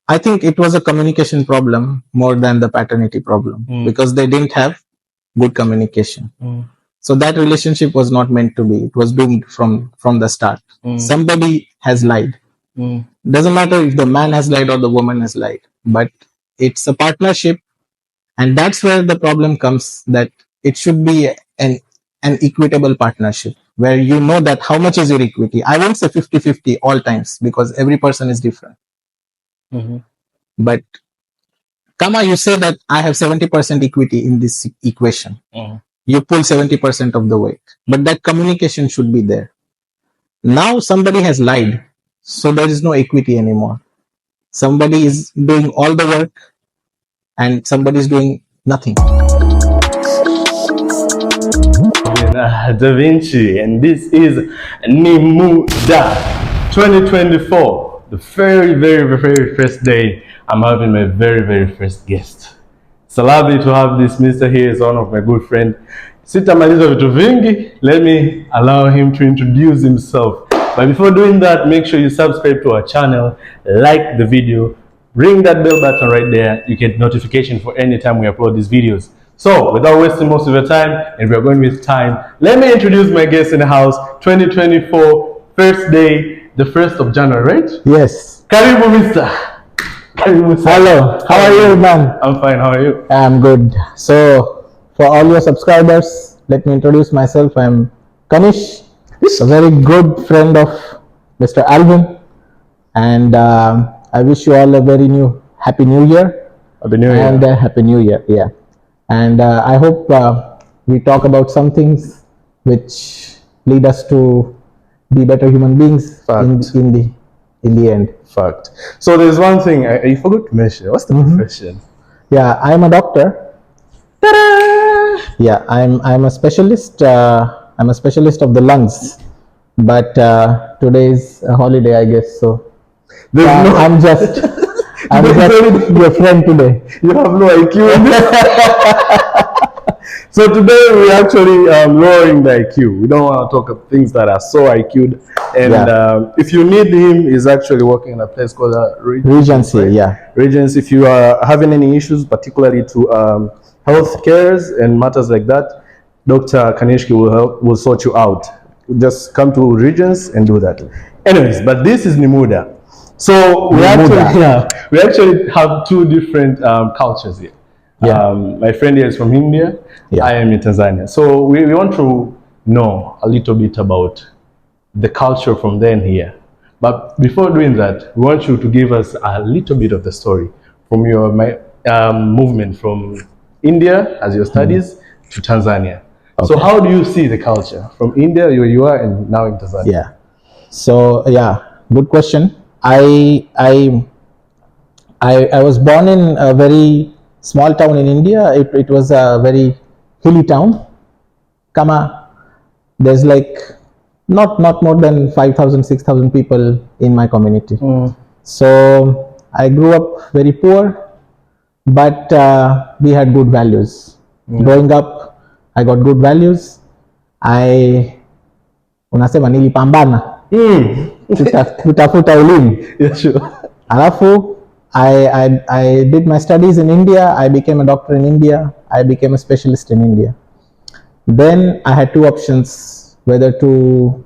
I think it was a communication problem more than the paternity problem because they didn't have good communication. So that relationship was not meant to be. It was doomed from the start. Somebody has lied. Doesn't matter if the man has lied or the woman has lied, but it's a partnership, and that's where the problem comes. That it should be an equitable partnership where you know that how much is your equity. I won't say 50-50 all times because every person is different. But Kama, you say that I have 70% equity in this equation. You pull 70% of the weight, but that communication should be there. Now somebody has lied, so there is no equity anymore. Somebody is doing all the work and somebody is doing nothing. Da Vinci, and this is Nimuda 2024, the very first day I'm having my very first guest. It's a lovely to have this Mr. here. Is one of my good friend. Sitamaliza vitu vingi. Let me allow him to introduce himself. But before doing that, make sure you subscribe to our channel, like the video, ring that bell button right there. You get notification for any time we upload these videos. So, without wasting most of your time, and we are going with time, let me introduce my guest in the house. 2024, first day, the 1st of January, right? Yes. Karibu, Mr. Hello. How are you, man? I'm fine. How are you? I'm good. So, for all your subscribers, let me introduce myself. I'm Kanishk, a very good friend of Mr. Alvin, and I wish you all a very happy New Year. Happy New Year. And Happy New Year. Yeah. And I hope we talk about some things which lead us to be better human beings in the end. Fact. So there's one thing I forgot to mention. What's the profession? Yeah, I'm a doctor. Ta-da! Yeah, I'm a specialist. I'm a specialist of the lungs. But today is a holiday, I guess. So I'm just your friend today. You have no IQ in this. So today we're actually lowering the IQ. We don't want to talk of things that are so IQ'd. And if you need him, he's actually working in a place called Regency. Right? Yeah. Regency. If you are having any issues, particularly to health cares and matters like that, Dr. Kanishk will sort you out. Just come to Regents and do that. Anyways, but this is Nimuda. So we actually have two different cultures here. Yeah. My friend here is from India. Yeah. I am in Tanzania. So we want to know a little bit about the culture from there and here. But before doing that, we want you to give us a little bit of the story from your movement from India as your studies to Tanzania. Okay. So how do you see the culture from India, where you are, and now in Tanzania? Yeah. So good question. I was born in a very small town in India. It was a very hilly town. There's like not more than 5,000, 6,000 people in my community. So I grew up very poor, but we had good values. Growing up, I got good values. Unasema nilipambana kutafuta elimu. Yeah, sure. Alafu I did my studies in India. I became a doctor in India. I became a specialist in India. Then I had two options, whether to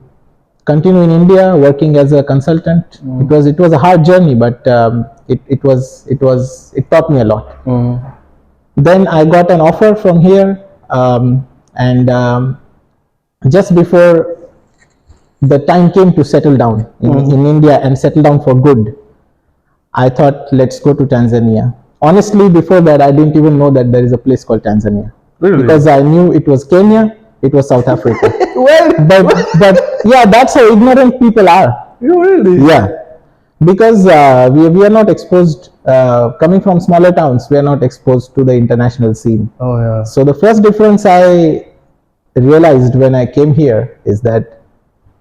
continue in India working as a consultant, because it was a hard journey, but it taught me a lot. Then I got an offer from here, and just before the time came to settle down in India and settle down for good, I thought, let's go to Tanzania. Honestly, before that, I didn't even know that there is a place called Tanzania. Really? Because I knew it was Kenya, it was South Africa. but yeah, that's how ignorant people are. Really? Yeah. Because we are not exposed, coming from smaller towns, we are not exposed to the international scene. Oh, yeah. So the first difference I realized when I came here is that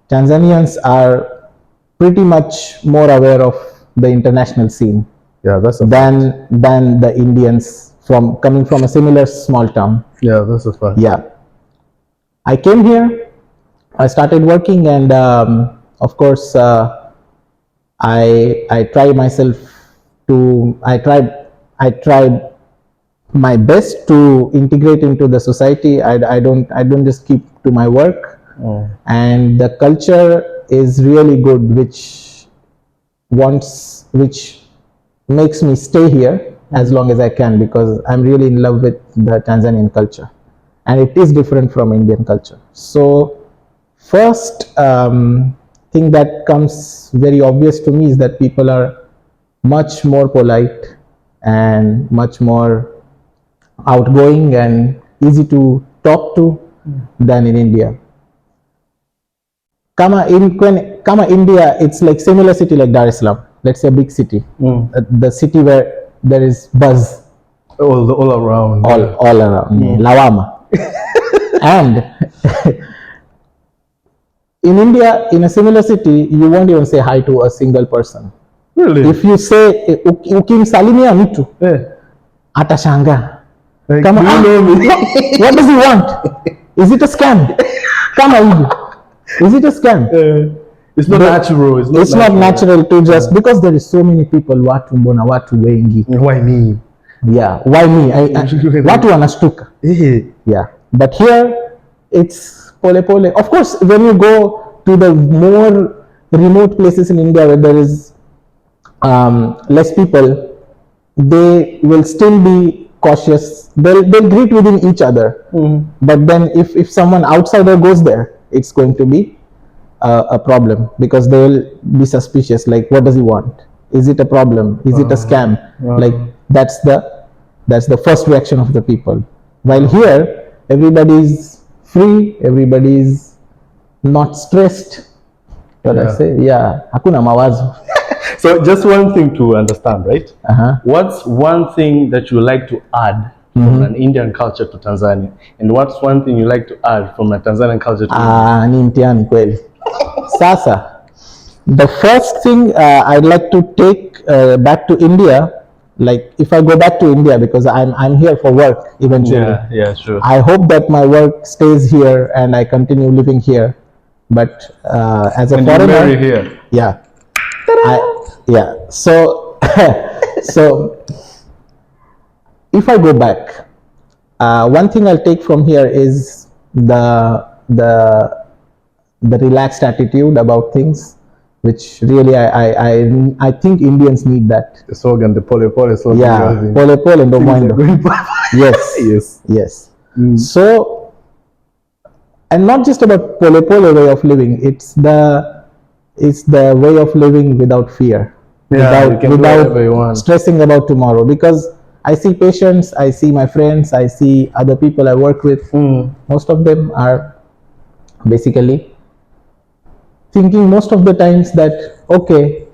Tanzanians are pretty much more aware of the international scene, than the Indians coming from a similar small town. Yeah, that's a fact. Yeah. I came here, I started working, and of course I try myself I tried my best to integrate into the society. I don't just keep to my work. And the culture is really good, which makes me stay here as long as I can, because I'm really in love with the Tanzanian culture, and it is different from Indian culture. So first thing that comes very obvious to me is that people are much more polite and much more outgoing and easy to talk to than in India. Kama India, it's like similar city like Dar es Salaam. Let's say a big city, the city where there is buzz all around. all around, lawama. And in India, in a similar city, you won't even say hi to a single person. Really? If you say ukimsalimia mtu atashanga, Like, kama do you know me? what does he want? Is it a scam? Kama hivi. Is it a scam? It's not natural. It's not natural to just, because there is so many people, watu mbona watu wengi. Why me? Yeah, why me? Watu wanashtuka. Yeah, but here it's pole pole. Of course, when you go to the more remote places in India where there is less people, they will still be cautious. They'll greet within each other. But then if someone outsider goes there, it's going to be a problem, because they will be suspicious. Like, what does he want? Is it a problem? Is it a scam? Like, that's the first reaction of the people. While here, everybody's free, everybody's not stressed. What I say? Yeah, hakuna mawazo. So just one thing to understand, right? What's one thing that you like to add from an Indian culture to Tanzania, and what's one thing you like to add from a Tanzanian culture to India? Ni mtihani kweli. Sasa, the first thing I'd like to take back to India, like if I go back to India, because I'm here for work eventually. Yeah, sure. I hope that my work stays here and I continue living here. But as a foreigner, marry here. Yeah, So, so if I go back, one thing I'll take from here is the relaxed attitude about things, which really I think Indians need that. The slogan, the pole pole slogan. Yeah, pole pole ndo mwendo. Yes. So, and not just about pole pole way of living. It's the way of living without fear, without stressing about tomorrow. Because I see patients, I see my friends, I see other people I work with. Most of them are basically thinking most of the times that, okay,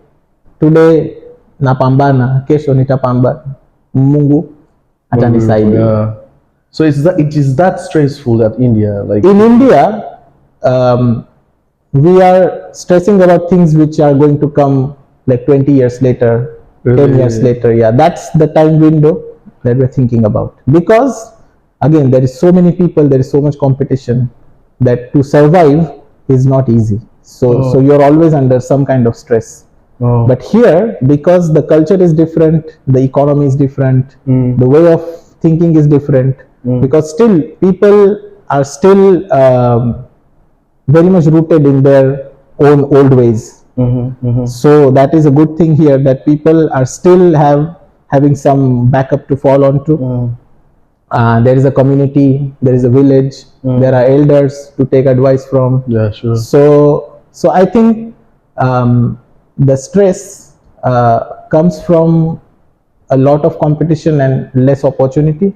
today napambana, kesho nitapambana, Mungu atanisaidia. So it is that stressful that India, like in India, we are stressing about things which are going to come like 20 years later, 10 years later. Yeah, that's the time window that we're thinking about. Because again, there is so many people, there is so much competition, that to survive is not easy. So you're always under some kind of stress. But here, because the culture is different, the economy is different, the way of thinking is different, because still people are still very much rooted in their own old ways. So that is a good thing here, that people are still having some backup to fall onto. There is a community, there is a village, there are elders to take advice from. Yeah, sure. So I think the stress comes from a lot of competition and less opportunity,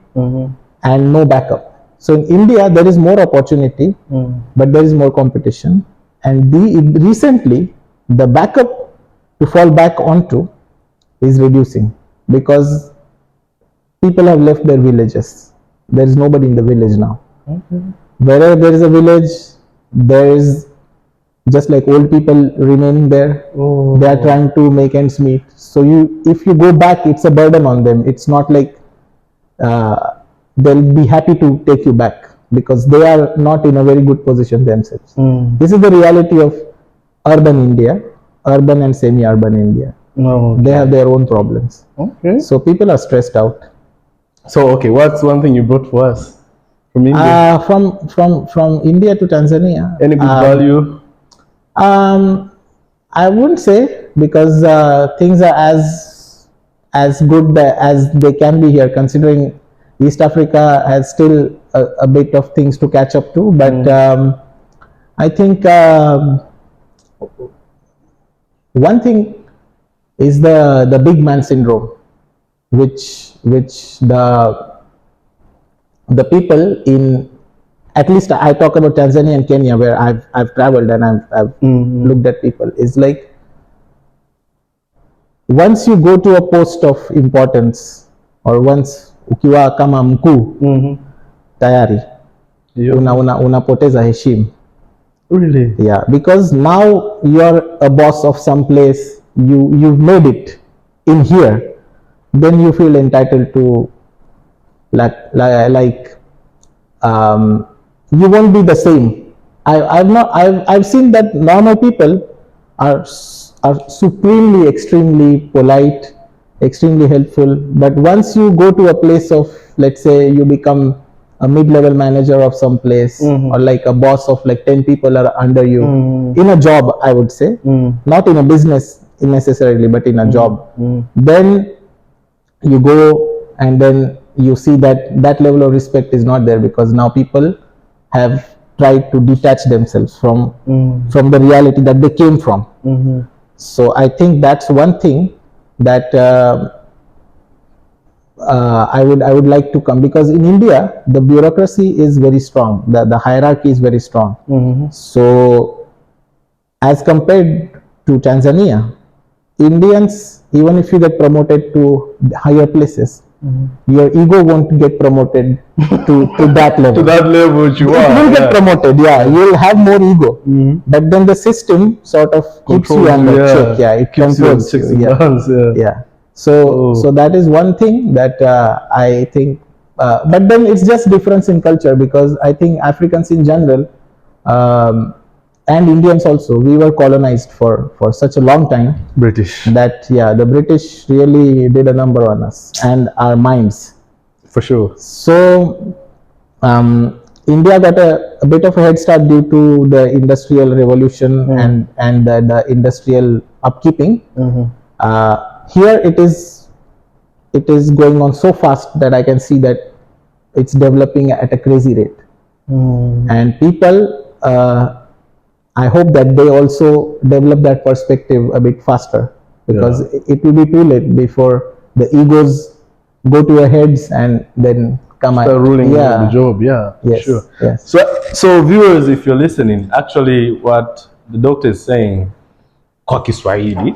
and no backup. So in India, there is more opportunity, but there is more competition. And recently, the backup to fall back onto is reducing, because people have left their villages. There is nobody in the village now. Wherever there is a village, there is just like old people remaining there. They are trying to make ends meet. So if you go back, it's a burden on them. It's not like they'll be happy to take you back, because they are not in a very good position themselves. This is the reality of urban India, urban and semi-urban India. No. They have their own problems. Okay. So people are stressed out. So okay, what's one thing you brought for us from India? From India to Tanzania. Any good value? I wouldn't say, because things are as good as they can be here, considering East Africa has still a bit of things to catch up to. But I think one thing is the big man syndrome, which the people in, at least I talk about Tanzania and Kenya, where I've traveled and I've looked at people, is like, once you go to a post of importance, or once ukiwa kama mkuu, tayari unapoteza heshima. Really? Yeah, because now you're a boss of some place, you've made it in here, then you feel entitled to you won't be the same. I've seen that normal people are supremely, extremely polite, extremely helpful, but once you go to a place of, let's say you become a mid-level manager of some place, or like a boss of like 10 people are under you, in a job, I would say, not in a business necessarily, but in a job, then you go and then you see that that level of respect is not there, because now people have tried to detach themselves from the reality that they came from. So I think that's one thing that I would like to come, because in India the bureaucracy is very strong, the hierarchy is very strong. So as compared to Tanzania, Indians, even if you get promoted to higher places, your ego won't get promoted to that level. To that level, you It will get promoted, you'll have more ego, but then the system sort of keeps you under check. It controls you. So that is one thing that I think, but then it's just difference in culture, because I think Africans in general, and Indians also, we were colonized for such a long time. British. That the British really did a number on us and our minds. For sure. So India got a bit of a head start due to the industrial revolution and the industrial upkeeping. Here it is going on so fast that I can see that it's developing at a crazy rate. And people, I hope that they also develop that perspective a bit faster, because it will be too late before the egos go to your heads and then come start ruling the job. Sure. Yes. So viewers, if you're listening, actually what the doctor is saying kwa Kiswahili,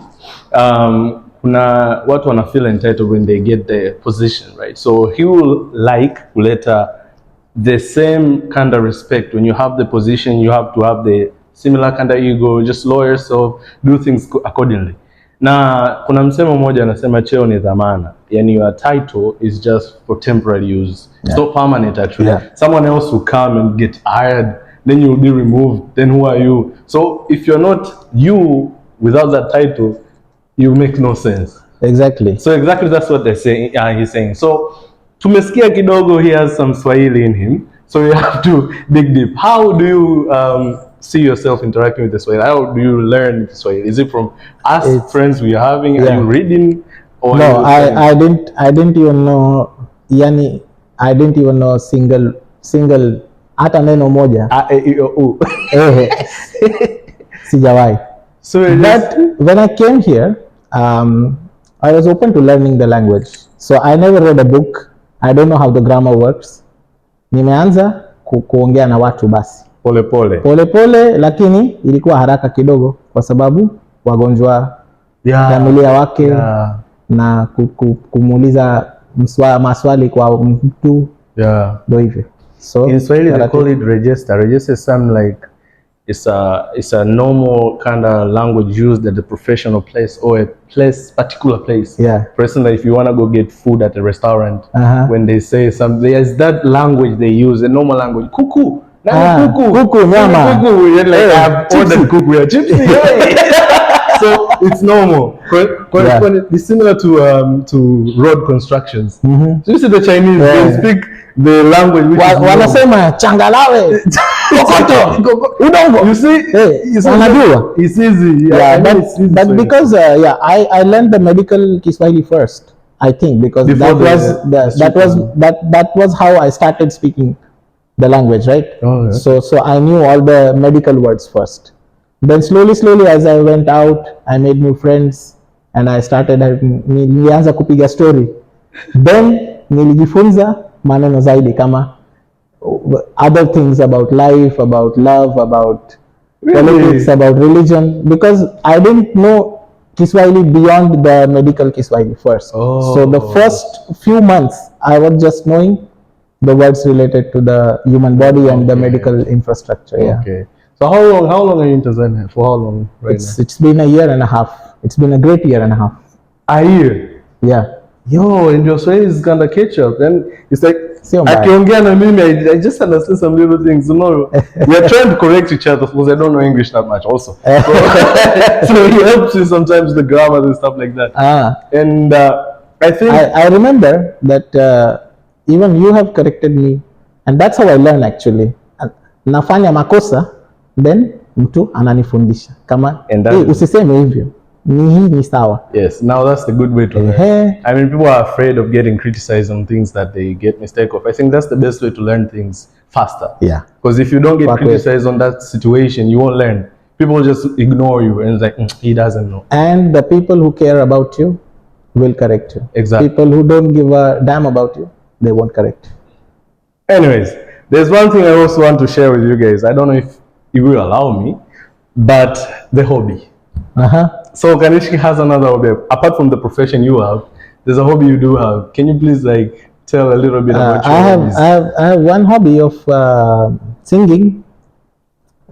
kuna watu wana feel entitled when they get the position, right? So he will like kuleta the same kind of respect. When you have the position, you have to have the similar kind of ego, just lower yourself, do things accordingly. Na kuna msemo mmoja anasema cheo ni dhamana, yani your title is just for temporary use. It's not permanent actually. Someone else will come and get hired, then you will be removed, then who are you? So if you're not you without that title, you make no sense. Exactly. So exactly that's what they're saying. He's saying. So tumesikia kidogo, he has some Swahili in him, so you have to dig deep. How do you see yourself interacting with the Swahili? How do you learn Swahili? Is it from us friends we are having? Are you reading? Or no, I didn't even know. Yani, I didn't even know single hata neno moja. Sijawahi. So but when I came here, I was open to learning the language. So I never read a book. I don't know how the grammar works. Nimeanza kuongea na watu basi. Pole, lakini ilikuwa haraka kidogo kwa sababu wagonjwa, familia wake, na kumuuliza maswali kwa mtu, ndio hivyo. So in Swahili they call it register. Register is some like it's a normal kind of language used at the professional place or a particular place. For instance, if you want to go get food at a restaurant, when they say something, there's that language they use, a normal language. Kuku. Kuku, nyama. Kuku. Like I've ordered kuku. Chips. So It's normal. Yeah. It's similar to road constructions. So you see the Chinese, Yeah. they speak the language which is normal. Wanasema changalawe kokoto udongo. You see, Wanajua. it's easy. Yeah, I know it's easy but to because I learned the medical Kiswahili first, I think, because Before that was how I started speaking the language, right? Oh, yeah. So I knew all the medical words first. Then slowly as I went out, I made new friends and I started nilianza kupiga story. Then nilijifunza maneno zaidi kama other things about life, about love, about politics, about religion, because I didn't know Kiswahili beyond the medical Kiswahili first. So the first few months I was just knowing the words related to the human body and the medical infrastructure. Yeah. Okay. So how long are you in Tanzania? For how long right now? It's been a year and a half. It's been a great year and a half. A year? Yeah. Yo, and your Swahili is gonna catch up. Then it's like Sio mbaya. akiongea na mimi, I just understand some little things. You know, we are trying to correct each other because I don't know English that much also. So he helps you sometimes with the grammar and stuff like that. And I think I remember that even you have corrected me, and that's how I learn actually. Nafanya makosa, then mtu ananifundisha kama usiseme hivyo, ni sawa. Yes, now that's the good way to learn. I mean, people are afraid of getting criticized on things that they get mistake of. I think that's the best way to learn things faster. Yeah. Because if you don't get criticized on that situation, you won't learn. People just ignore you and it's like, he doesn't know. And the people who care about you will correct you. Exactly. People who don't give a damn about you, they won't correct you. Anyways, there's one thing I also want to share with you guys. I don't know if you will allow me, but the hobby. So Kanishk has another hobby. Apart from the profession you have, there's a hobby you do have. Can you please like tell a little bit about your hobbies? I have one hobby of singing.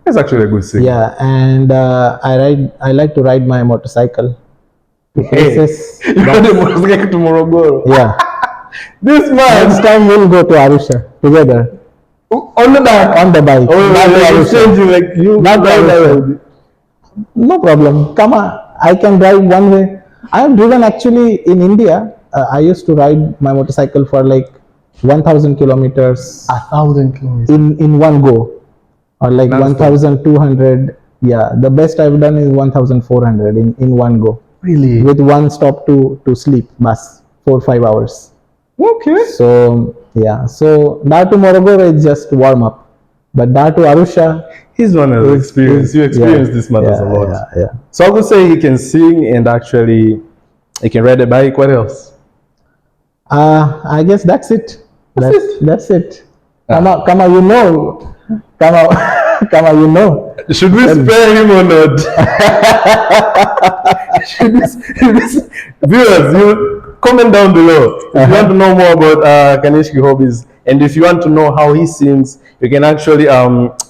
It's actually a good thing. Yeah, and I like to ride my motorcycle to places. You got a motorcycle to Morogoro? Yeah. This man. Next time we'll go to Arusha together. On the bike? On the bike. Oh, not changing like you. Not no problem. Come on. I can drive one way. I have driven actually in India. I used to ride my motorcycle for like 1,000 kilometers. 1,000 kilometers? In one go. Or like 1,200. Yeah, the best I've done is 1,400 in one go. Really? With one stop to sleep, bus, 4 or 5 hours. Okay. So yeah, so now to Morogoro is just warm up, but now to Arusha, he's one of the experience. You experience this matters a lot. Yeah. So I would say he can sing and actually he can ride a bike. What else? I guess that's it. That's it. Come on, you know. Come on, you know. Should we spare him or not? Viewers, you comment down below if you want to know more about Kanishk hobbies, and if you want to know how he sings, you can actually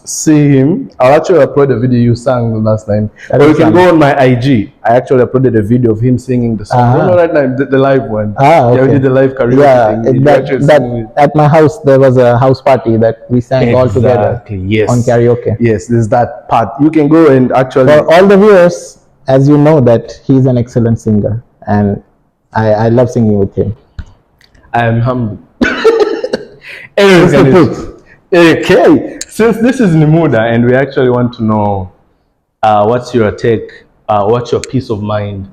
see him. I'll actually upload a video you sang last time, or you can go on my IG. I actually uploaded a video of him singing the song. You know, right now the live one. Okay. Yeah, we did the live karaoke thing. At my house there was a house party that we sang all together. Yes. On karaoke. Yes, there's that part. You can go and actually. For all the viewers, as you know, that he's an excellent singer, and I love singing with him. I am humble. Okay, since this is Nimuda and we actually want to know what's your take, what's your peace of mind,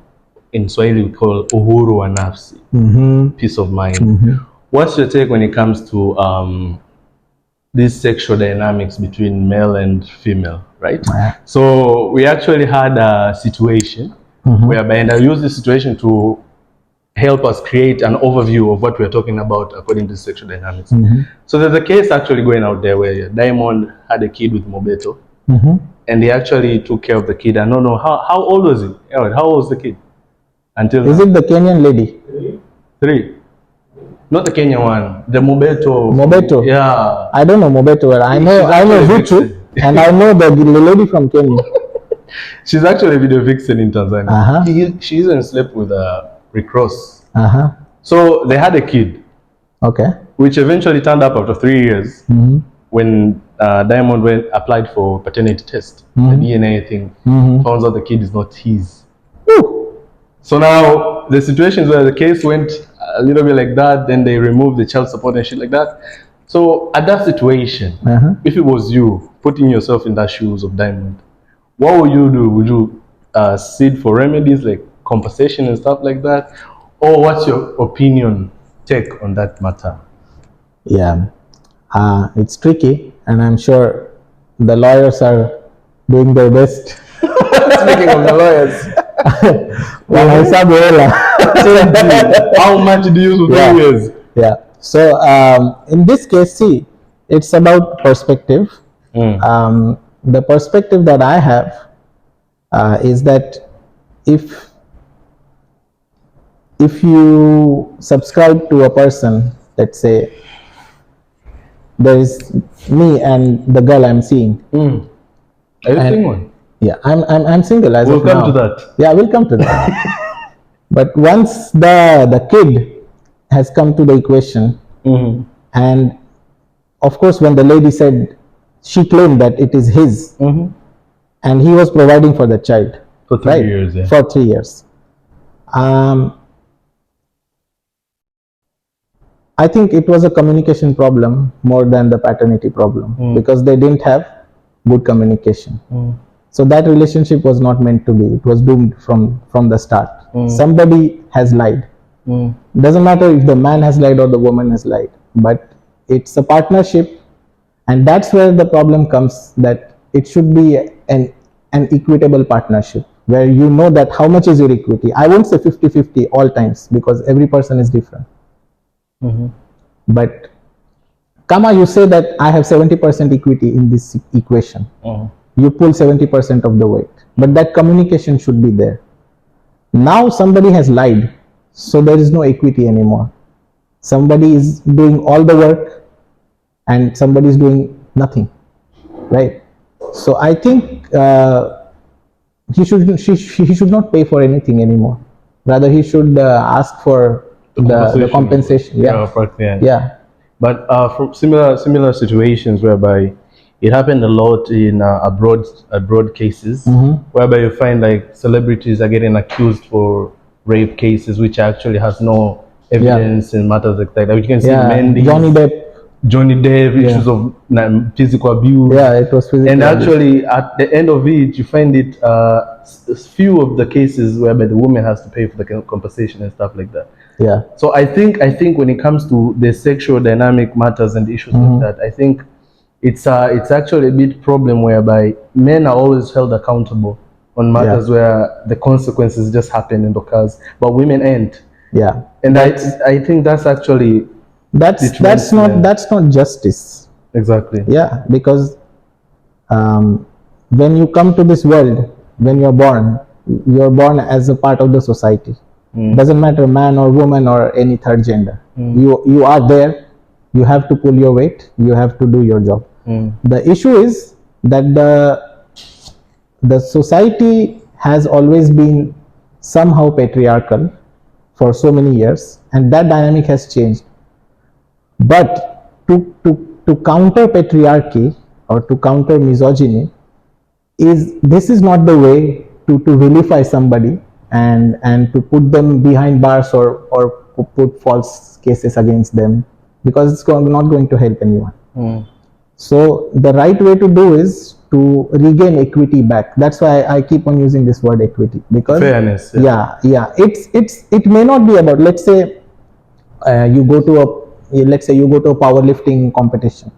in Swahili we call uhuru wa nafsi, peace of mind. What's your take when it comes to these sexual dynamics between male and female, right? So we actually had a situation whereby, and I'll use this situation to help us create an overview of what we're talking about according to sexual dynamics. So there's a case actually going out there where Diamond had a kid with Mobeto, and he actually took care of the kid. I don't know how old was he? How old was the kid? Is it the Kenyan lady? 3. Not the Kenyan one. The Mobeto. Mobeto. Yeah. I don't know Mobeto. I know Zuchu, and I know the lady from Kenya. She's actually a video vixen in Tanzania. She even slept with Rick Ross. So they had a kid. Okay. Which eventually turned up after 3 years when Diamond applied for paternity test, the DNA thing. Found out the kid is not his. So now the situations where the case went a little bit like that, then they removed the child support and shit like that. So at that situation, if it was you putting yourself in that shoes of Diamond, what would you do? Would you seek for remedies like compensation and stuff like that, or what's your opinion, take on that matter? Yeah, it's tricky, and I'm sure the lawyers are doing their best. Speaking of the lawyers, how much do you use for Yeah. 3 years? Yeah. So in this case, see, it's about perspective. The perspective that I have is that if if you subscribe to a person, let's say there is me and the girl I'm seeing. Are you single? Yeah, I'm single as We'll of now. come to that. Yeah, we'll come to that. But once the kid has come to the equation, and of course, when the lady said, she claimed that it is his, and he was providing for the child For 3 years, yeah. for 3 years. I think it was a communication problem more than the paternity problem, because they didn't have good communication. So that relationship was not meant to be. It was doomed from the start. Somebody has lied. Doesn't matter if the man has lied or the woman has lied, but it's a partnership, and that's where the problem comes, that it should be an equitable partnership where you know that how much is your equity. I won't say 50-50 all times, because every person is different. But Kama, you say that I have 70% equity in this equation. You pull 70% of the weight, but that communication should be there. Now somebody has lied, so there is no equity anymore. Somebody is doing all the work and somebody is doing nothing, right? So I think he should not pay for anything anymore. Rather, he should ask for the compensation. Yeah. But from similar situations whereby it happened a lot in abroad cases, whereby you find like celebrities are getting accused for rape cases, which actually has no evidence in matters like that. Like you can see Mendy, Johnny Depp, issues of physical abuse. Yeah, it was physical and abuse. actually, at the end of it, you find it few of the cases whereby the woman has to pay for the compensation and stuff like that. Yeah. So I think when it comes to the sexual dynamic matters and issues like that, I think it's actually a bit problem whereby men are always held accountable on matters where the consequences just happen and occurs, but women ain't. Yeah. And I think that's actually that's not justice. Exactly. Yeah, because when you come to this world, when you're born as a part of the society. Doesn't matter man or woman or any third gender. You are there. You have to pull your weight. You have to do your job. The issue is that the society has always been somehow patriarchal for so many years, and that dynamic has changed. But to counter patriarchy or to counter misogyny, this is not the way to vilify somebody and to put them behind bars or put false cases against them, because it's not going to help anyone. So the right way to do is to regain equity back. That's why I keep on using this word equity, because fairness. It may not be about, let's say you go to a powerlifting competition.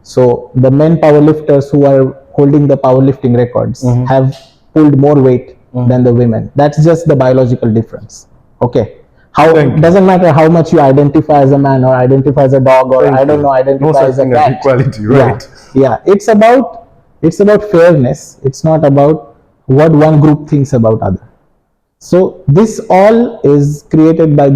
So the men powerlifters who are holding the powerlifting records have pulled more weight than the women. That's just the biological difference. Okay. Doesn't matter how much you identify as a man or identify as a dog or identify as a cat. Equality, right? Yeah. It's about fairness. It's not about what one group thinks about other. So this all is created by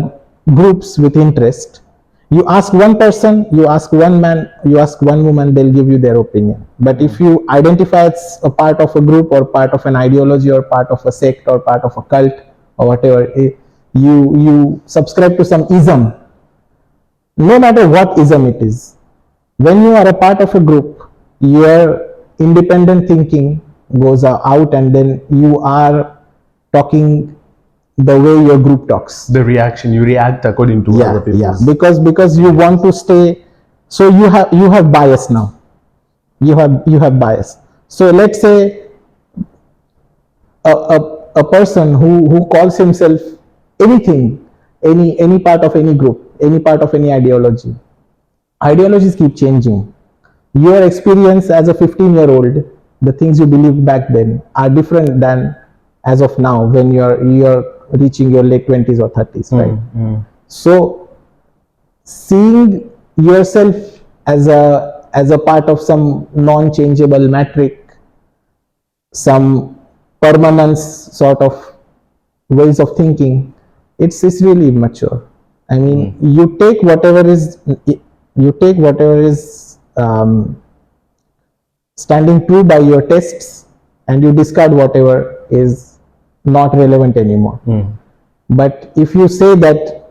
groups with interest. You ask one person, you ask one man, you ask one woman, they'll give you their opinion. But if you identify as a part of a group or part of an ideology or part of a sect or part of a cult or whatever, you subscribe to some ism, no matter what ism it is. When you are a part of a group, your independent thinking goes out, and then you are talking the way your group talks. The reaction, you react according to other people. Yeah, because you want to stay, so you have bias now. You have bias. So let's say a person who calls himself anything, any part of any group, any part of any ideology. Ideologies keep changing. Your experience as a 15-year-old, the things you believed back then are different than as of now when you're reaching your late 20s or 30s, right? So seeing yourself as a part of some non-changeable metric, some permanence sort of ways of thinking, it's really immature. I mean, you take whatever is standing true by your tests, and you discard whatever is not relevant anymore. But if you say that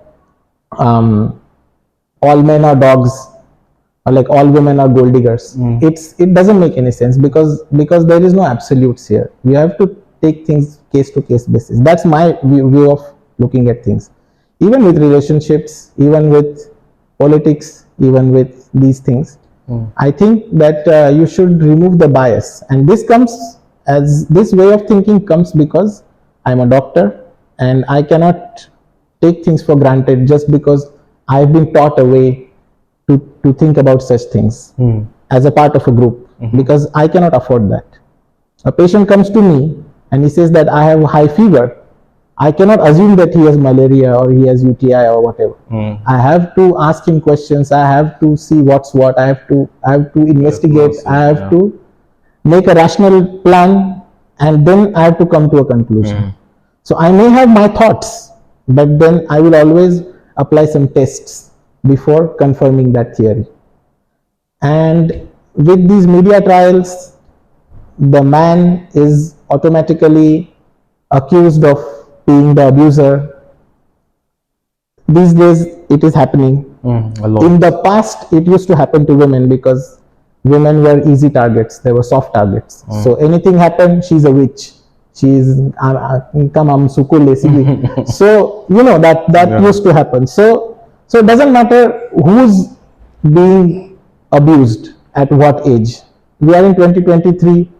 all men are dogs, or like all women are gold diggers, it doesn't make any sense, because there is no absolutes here. You have to take things case to case basis. That's my view of looking at things, even with relationships, even with politics, even with these things. I think that you should remove the bias, and this way of thinking comes because I'm a doctor and I cannot take things for granted just because I've been taught a way to think about such things as a part of a group, because I cannot afford that. A patient comes to me and he says that I have high fever. I cannot assume that he has malaria or he has UTI or whatever. I have to ask him questions. I have to see what's what. I have to investigate. I have to make a rational plan, and then I have to come to a conclusion. So I may have my thoughts, but then I will always apply some tests before confirming that theory. And with these media trials, the man is automatically accused of being the abuser. These days it is happening. A lot. In the past it used to happen to women, because women were easy targets, they were soft targets. So anything happened, she's a witch, she's kamam sukule. So that used to happen. So it doesn't matter who's being abused at what age. We are in 2023,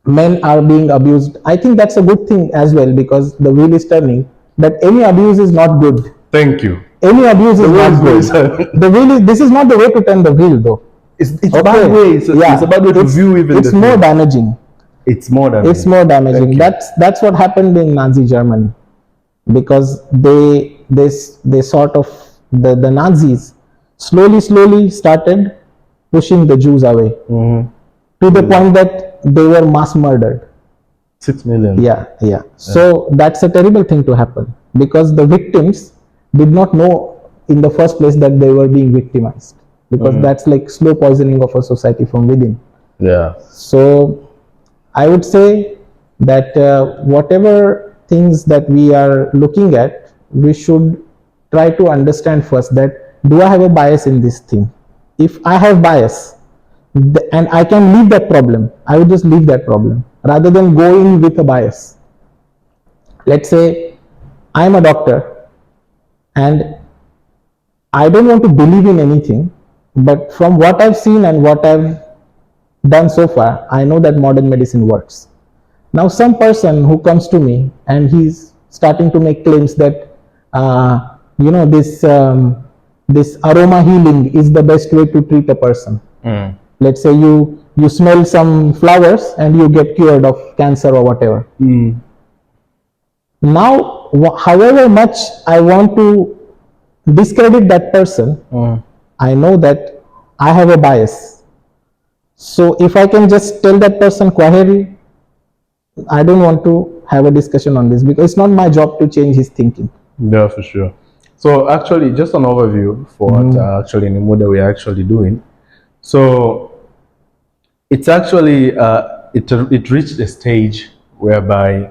men are being abused. I think that's a good thing as well, because the wheel is turning, that any abuse is not good. Thank you. Any abuse is not good. The wheel is, this is not the way to turn the wheel though. It's a bad way. It's a bad way to view even it's more damaging. It's more damaging. It's more damaging. That's what happened in Nazi Germany, because they sort of the Nazis slowly started pushing the Jews away to the point that they were mass murdered. 6 million. Yeah. So that's a terrible thing to happen, because the victims did not know in the first place that they were being victimized, because that's like slow poisoning of a society from within. Yeah. So I would say that whatever things that we are looking at, we should try to understand first that, do I have a bias in this thing? If I have bias, and I can leave that problem, I would just leave that problem rather than go in with a bias. Let's say I'm a doctor and I don't want to believe in anything, but from what I've seen and what I've done so far, I know that modern medicine works. Now some person who comes to me and he's starting to make claims that this aroma healing is the best way to treat a person. Let's say you smell some flowers and you get cured of cancer or whatever. Now, however much I want to discredit that person, I know that I have a bias. So if I can just tell that person, Kwaheri, I don't want to have a discussion on this, because it's not my job to change his thinking. Yeah, for sure. So actually, just an overview for what actually in the model we are actually doing. So it's actually it reached a stage whereby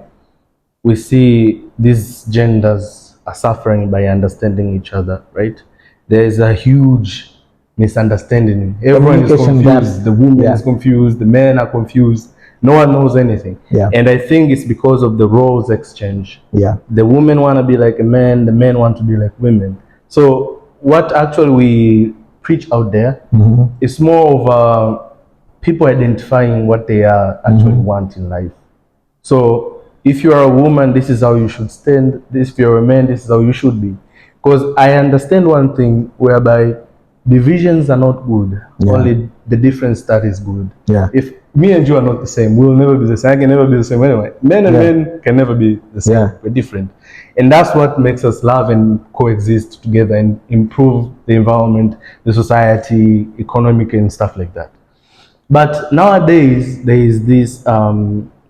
we see these genders are suffering by understanding each other, right? There is a huge misunderstanding. Everyone is confused. The woman is confused. The men are confused. no one knows anything. Yeah. And I think it's because of the roles exchange. Yeah. The women want to be like a man, the men want to be like women. So what actually we preach out there is more of people identifying what they are actually want in life. So if you are a woman, this is how you should stand. If you're a man, this is how you should be. Because I understand one thing whereby divisions are not good. Yeah. Only the difference that is good. Yeah. If me and you are not the same, we'll never be the same. I can never be the same anyway. Men and men can never be the same. Yeah. We're different. And that's what makes us love and coexist together and improve the environment, the society, economic and stuff like that. But nowadays, there is this,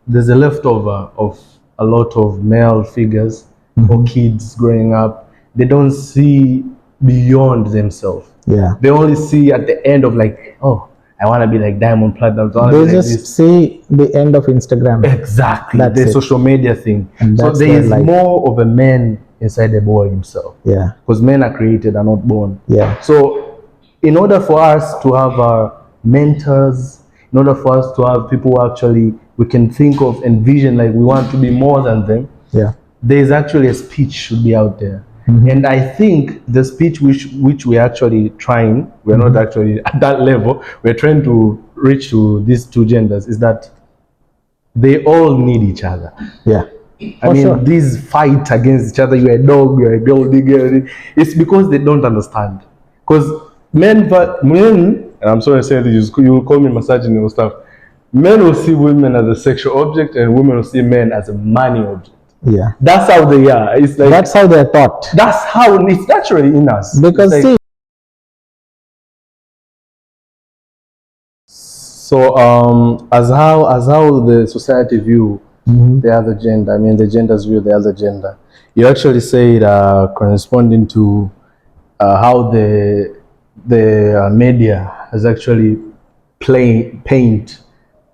there's a leftover of a lot of male figures or kids growing up. They don't see beyond themselves. Yeah. They only see at the end of like, oh, I want to be like Diamond Platinum. They just see the end of Instagram. Exactly. That's the it. social media thing. And So that's there their is life. more of a man inside the boy himself. Yeah. Because men are created, are not born. Yeah. So in order for us to have our mentors, in order for us to have people who actually we can think of and vision like we want to be more than them, Yeah. there is actually a speech should be out there. And I think the speech which we're actually trying, we're not actually at that level, we're trying to reach to these two genders, is that they all need each other. Yeah. I mean, these fight against each other, you're a dog, you're a gold digger, it's because they don't understand. Because men, and I'm sorry to say this, you will call me misogyny or stuff, men will see women as a sexual object and women will see men as a money object. Yeah. That's how they are. It's like That's how they're taught. that's how it's naturally in us. Because It's like, see, so as how the society view the other gender, I mean the genders view the other gender, you actually say it corresponding to how the media has actually paint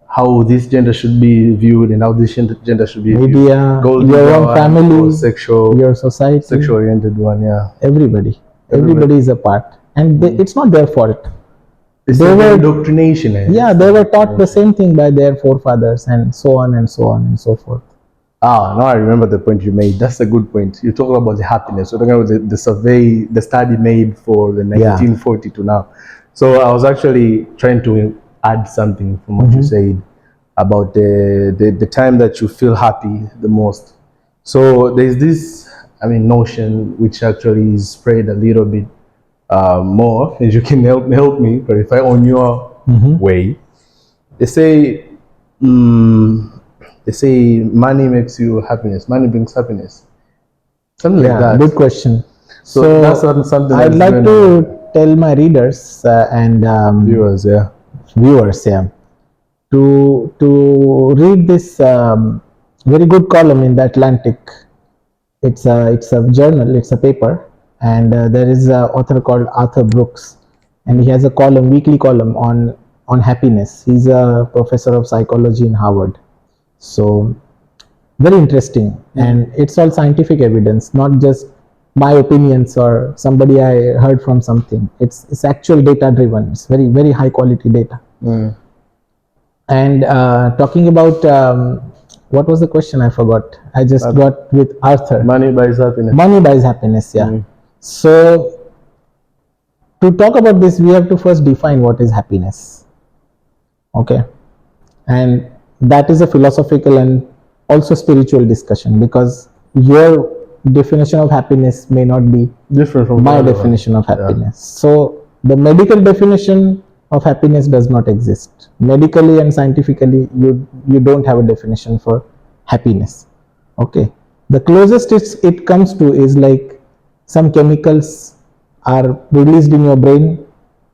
how this gender should be viewed and how this gender should be media, viewed. your own family, sexual, your society, sexual oriented one, yeah. everybody is a part, and it's not their fault. It's They were indoctrination. Yeah, they were taught the same thing by their forefathers, and so on and so on and so forth. Ah, now I remember the point you made. That's a good point. You're talking about the happiness. You're talking about the survey, the study made for the 1940 to now. So I was actually trying to add something from what you said about the time that you feel happy the most. So there's this, I mean, notion which actually is spread a little bit more, and you can help me clarify on your way. They say, money makes you happiness. Money brings happiness. Something like that. Good question. So that's something I'd like to tell my readers and viewers, to read this very good column in the Atlantic. It's a journal, it's a paper, and there is an author called Arthur Brooks, and he has a column, weekly column on happiness. He's a professor of psychology in Harvard. So very interesting, and it's all scientific evidence, not just my opinions or somebody I heard from something. It's actual data driven. It's very, very high quality data. And talking about what was the question? I forgot. I just got with Arthur. Money buys happiness. Money buys happiness, yeah. So to talk about this, we have to first define what is happiness. Okay. And that is a philosophical and also spiritual discussion, because your definition of happiness may not be different from my definition of happiness. So the medical definition of happiness does not exist. Medically and scientifically, you don't have a definition for happiness. Okay. The closest it comes to is like some chemicals are released in your brain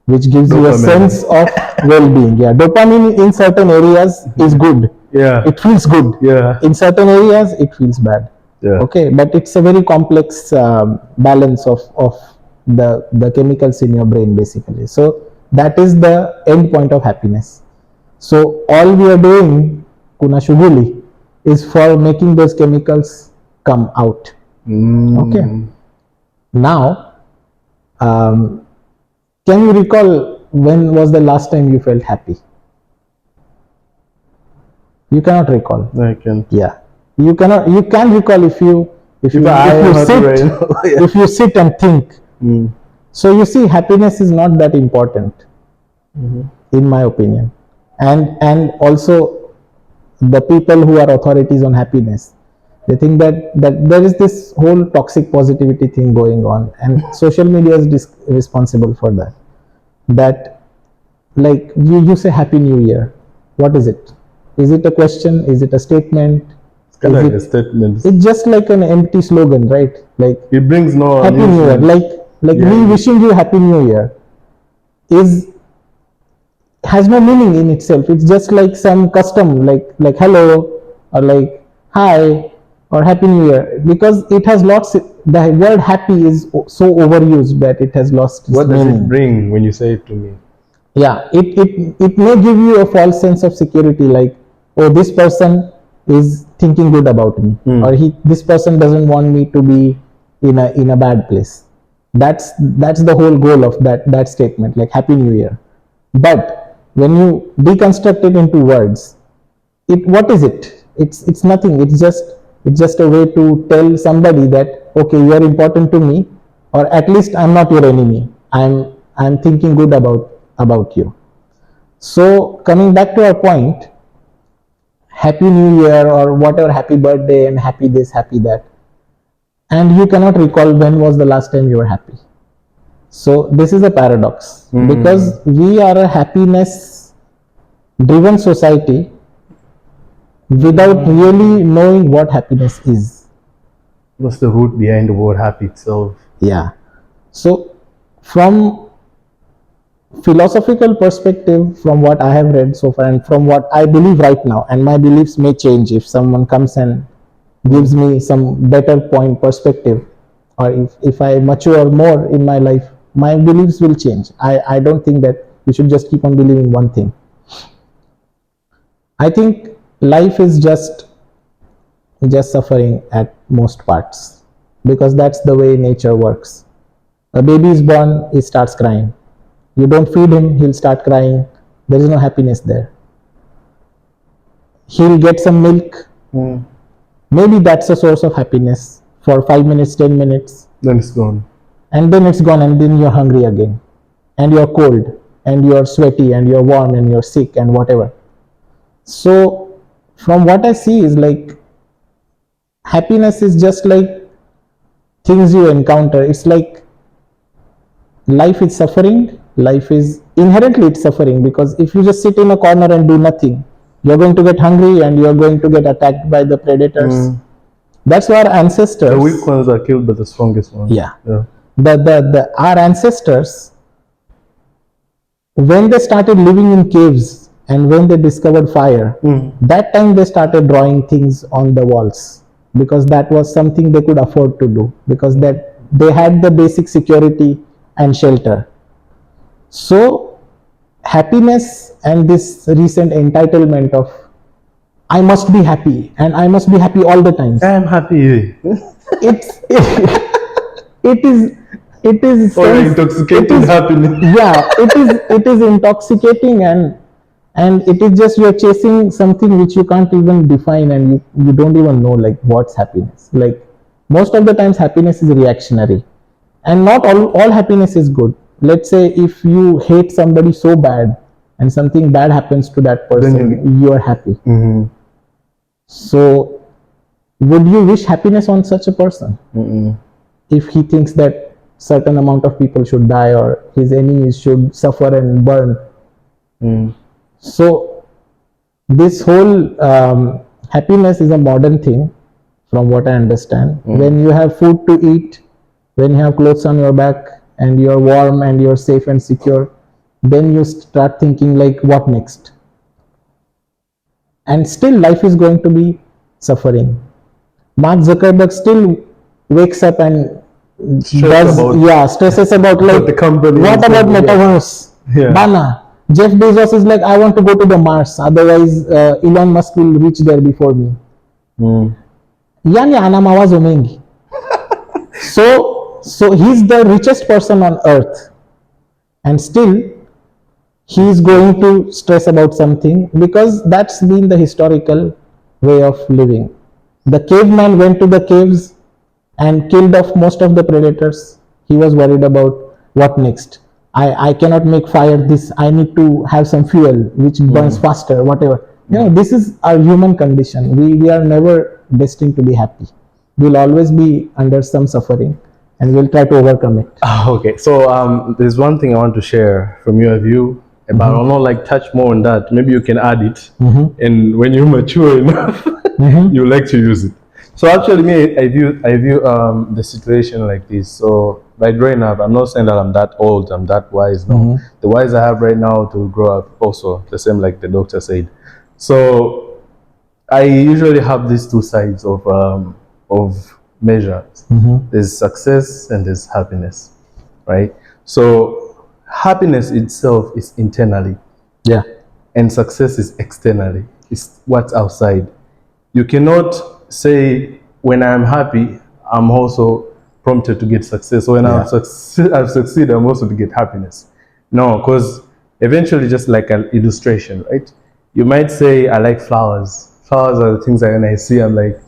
which gives you a sense of well-being. Yeah, dopamine in certain areas is good. Yeah, it feels good. Yeah, in certain areas it feels bad. Yeah. Okay, but it's a very complex balance of the chemicals in your brain basically. So that is the end point of happiness. So all we are doing, kuna shughuli, is for making those chemicals come out. Okay. Now, can you recall when was the last time you felt happy? You cannot recall. I can. Yeah, you cannot. You can recall if you I am happy sit right now. Yeah. if you sit and think. So you see, happiness is not that important, in my opinion, and also the people who are authorities on happiness, they think that there is this whole toxic positivity thing going on, and social media is responsible for that. That, like, you say happy new year, what is it? Is it a question? Is it a statement? It's kind of Is like a statement. it's just like an empty slogan, right? Like, It brings no happy new year, amusement. like Yeah. me wishing you happy new year is has no meaning in itself. It's just like some custom, like hello, or like hi, or happy new year, because it has lost the word happy is so overused that it has lost its What does meaning. it bring when you say it to me? Yeah, it may give you a false sense of security, like, oh, this person is thinking good about me, or this person doesn't want me to be in a bad place. That's the whole goal of that statement, like happy new year. But when you deconstruct it into words, what is it? It's nothing. It's just a way to tell somebody that, okay, you are important to me, or at least I'm not your enemy. I'm thinking good about you. So coming back to our point, happy new year or whatever, happy birthday and happy this, happy that, and you cannot recall when was the last time you were happy. So this is a paradox, because we are a happiness driven society without really knowing what happiness is. What's the root behind the word happy itself? Yeah. So from philosophical perspective, from what I have read so far and from what I believe right now, and my beliefs may change if someone comes and gives me some better point perspective, or if I mature more in my life, my beliefs will change. I don't think that you should just keep on believing one thing. I think life is just suffering at most parts, because that's the way nature works. A baby is born, he starts crying. You don't feed him, he'll start crying. There is no happiness there. He'll get some milk. Maybe that's a source of happiness for 5 minutes, 10 minutes. Then it's gone. And then it's gone, and then you're hungry again. And you're cold, and you're sweaty, and you're warm, and you're sick, and whatever. So, from what I see, is like happiness is just like things you encounter. It's like life is suffering. Life is inherently it's suffering, because if you just sit in a corner and do nothing, you're going to get hungry and you're going to get attacked by the predators. That's why our ancestors, The weak ones are killed by the strongest ones. yeah. Our ancestors, when they started living in caves and when they discovered fire, that time they started drawing things on the walls, because that was something they could afford to do, because that they had the basic security and shelter. So happiness and this recent entitlement of I must be happy and I must be happy all the time, I'm happy. it's it is Or sense- intoxicating happiness. yeah, it is intoxicating, and it is just you're chasing something which you can't even define, and you don't even know like what's happiness. Like, most of the times happiness is reactionary, and not all happiness is good. Let's say if you hate somebody so bad and something bad happens to that person, you are happy. So would you wish happiness on such a person? If he thinks that certain amount of people should die or his enemies should suffer and burn. So this whole happiness is a modern thing, from what I understand. When you have food to eat, when you have clothes on your back, and you're warm and you're safe and secure, then you start thinking like, what next? And still life is going to be suffering. Mark Zuckerberg still wakes up and stresses about like the company, what about metaverse? Bana. Jeff Bezos is like, I want to go to the Mars, otherwise Elon Musk will reach there before me. Yani ana mawazo mengi. So he's the richest person on earth, and still he is going to stress about something, because that's been the historical way of living. The caveman went to the caves and killed off most of the predators. He was worried about what next. I cannot make fire. This I need to have some fuel which burns faster. Whatever. This is our human condition. We are never destined to be happy. We'll always be under some suffering, and we'll try to overcome it. Okay, so there's one thing I want to share from your view, but I'll not like touch more on that. Maybe you can add it, and when you're mature enough, you like to use it. So actually, me, I view the situation like this. So by growing up, I'm not saying that I'm that old, I'm that wise. No, the wise I have right now to grow up also the same, like the doctor said. So I usually have these two sides of measures. There's success and there's happiness, right? So happiness itself is internally, Yeah. and success is externally. It's what's outside. You cannot say when I'm happy, I'm also prompted to get success. So when Yeah. I've succeeded, I'm also to get happiness. No, because eventually, just like an illustration, right? You might say, I like flowers. Flowers are the things that when I see, I'm like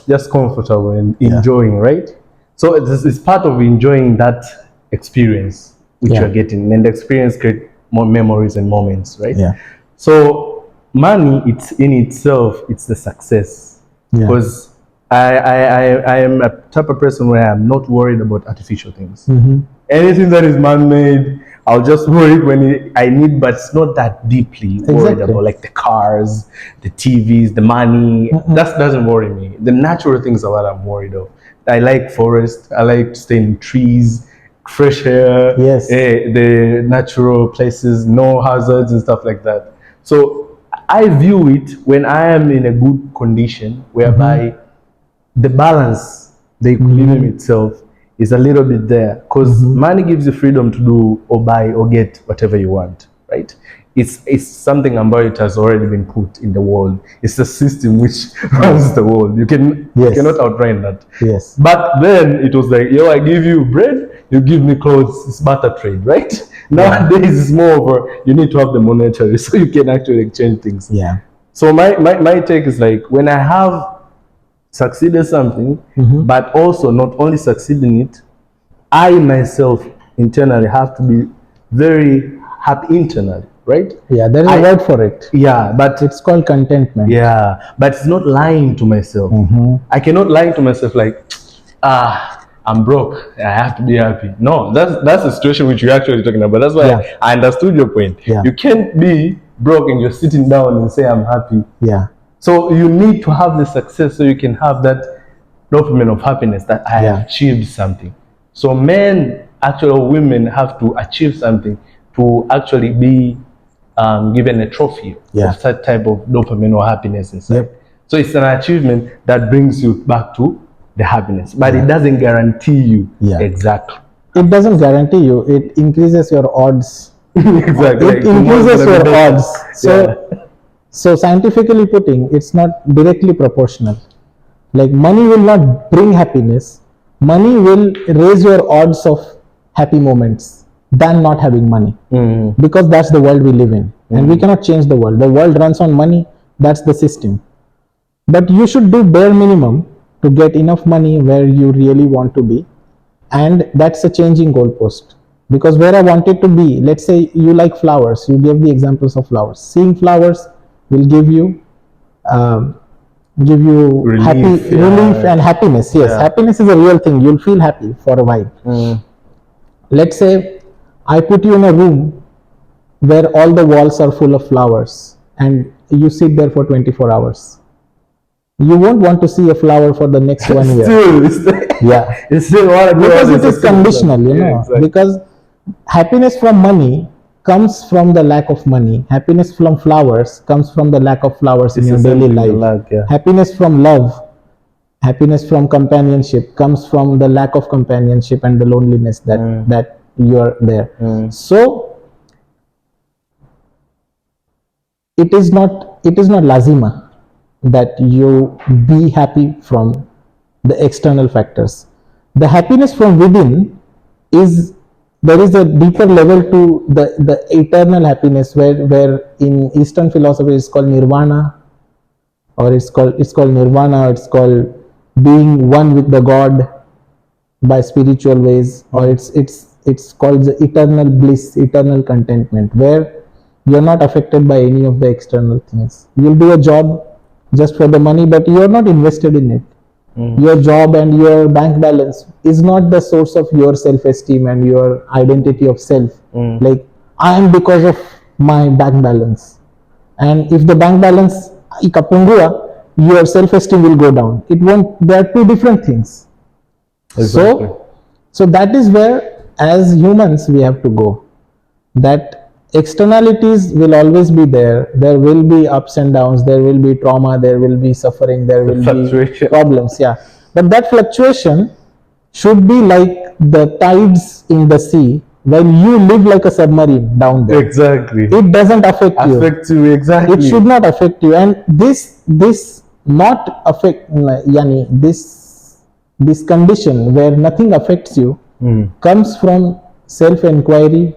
just comfortable and enjoying, right? So it's part of enjoying that experience which Yeah. you're getting, and the experience create more memories and moments, right? Yeah. So money, it's in itself, it's the success. Yeah. Because I am a type of person where I'm not worried about artificial things. Anything that is man-made, I'll just worry when I need, but it's not that deeply worried Exactly. about, like the cars, the TVs, the money. That doesn't worry me. The natural things are what I'm worried of. I like forest. I like to stay in trees, fresh air, Yes. the natural places, no hazards and stuff like that. So I view it when I am in a good condition, whereby the balance, the equilibrium itself is a little bit there, because money gives you freedom to do or buy or get whatever you want, right? It's something about it has already been put in the world. It's the system which runs the world. You cannot outrun that. Yes. But then it was like, yo, I give you bread, you give me clothes. It's barter trade, right? Nowadays it's more of a, you need to have the monetary so you can actually exchange things. Yeah. So my take is like, when I have succeeded something, but also not only succeeding it, I myself internally have to be very happy internally, right? Yeah. There is a word for it. Yeah, but It's called contentment. yeah, but it's not lying to myself. I cannot lie to myself like, I'm broke, I have to be happy. No, that's the situation which you're actually talking about. That's why Yeah. I understood your point. Yeah. You can't be broke and you're sitting down and say I'm happy. Yeah. So you need to have the success so you can have that dopamine of happiness that I have achieved something. So men, actually, or women have to achieve something to actually be given a trophy of that type of dopamine or happiness inside. So it's an achievement that brings you back to the happiness, but it doesn't guarantee you exactly. It doesn't guarantee you. It increases your odds. Exactly. It increases your odds. So scientifically putting, it's not directly proportional. Like money will not bring happiness. Money will raise your odds of happy moments than not having money, because that's the world we live in, and we cannot change the world. The world runs on money. That's the system. But you should do bare minimum to get enough money where you really want to be, and that's a changing goalpost. Because where I wanted to be, let's say you like flowers, you gave the examples of flowers. Seeing flowers will give you Relief, relief and happiness. Yes, happiness is a real thing. You'll feel happy for a while. Let's say I put you in a room where all the walls are full of flowers and you sit there for 24 hours. You won't want to see a flower for the next 1 year. It's still Because it is conditional, exactly. Because happiness from money comes from the lack of money. Happiness from flowers comes from the lack of flowers in your daily life. Happiness from love, happiness from companionship comes from the lack of companionship and the loneliness that you are there. So it is not lazima that you be happy from the external factors. The happiness from within is there is a deeper level to the eternal happiness, where in Eastern philosophy it's called nirvana, or it's called nirvana, it's called being one with the God by spiritual ways, or it's called the eternal bliss, eternal contentment, where you're not affected by any of the external things. You'll do a job just for the money, but you're not invested in it. Your job and your bank balance is not the source of your self-esteem and your identity of self. Like, I am because of my bank balance, and if the bank balance ikapungua, your self-esteem will go down. It won't. They are two different things. Exactly. So that is where, as humans, we have to go. That externalities will always be there. There will be ups and downs. There will be trauma. There will be suffering. There will be problems. Yeah, but that fluctuation should be like the tides in the sea, while you live like a submarine down there. Exactly. It doesn't affect you. Affect you, exactly. It should not affect you, and this not affect, yani this condition where nothing affects you comes from self-inquiry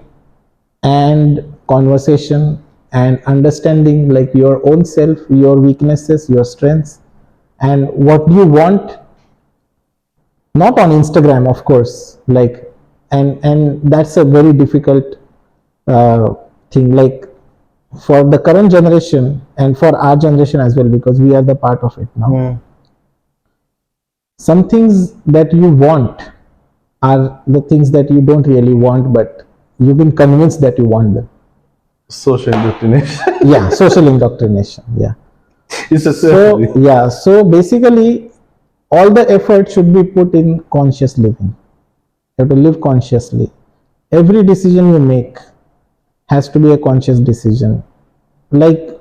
and conversation and understanding, like your own self, your weaknesses, your strengths, and what you want. Not on Instagram, of course, like, and that's a very difficult thing, like, for the current generation and for our generation as well, because we are the part of it now. Some things that you want are the things that you don't really want, but you've been convinced that you want them. Social indoctrination. Yeah, social indoctrination. Yeah. It's a so basically, all the effort should be put in conscious living. You have to live consciously. Every decision you make has to be a conscious decision. Like,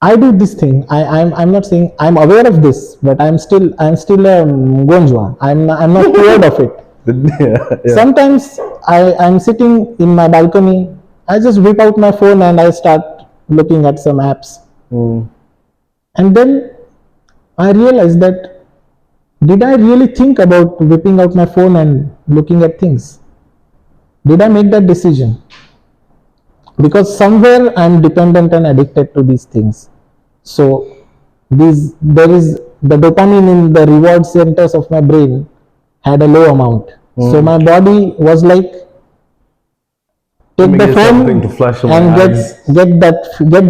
I do this thing. I'm not saying I'm aware of this, but I'm still a gonjwa. I'm not cured of it. Yeah. Sometimes I'm sitting in my balcony. I just whip out my phone and I start looking at some apps. And then I realize that, did I really think about whipping out my phone and looking at things? Did I make that decision? Because somewhere I'm dependent and addicted to these things. So there is the dopamine in the reward centers of my brain had a low amount. So my body was like, take the phone and get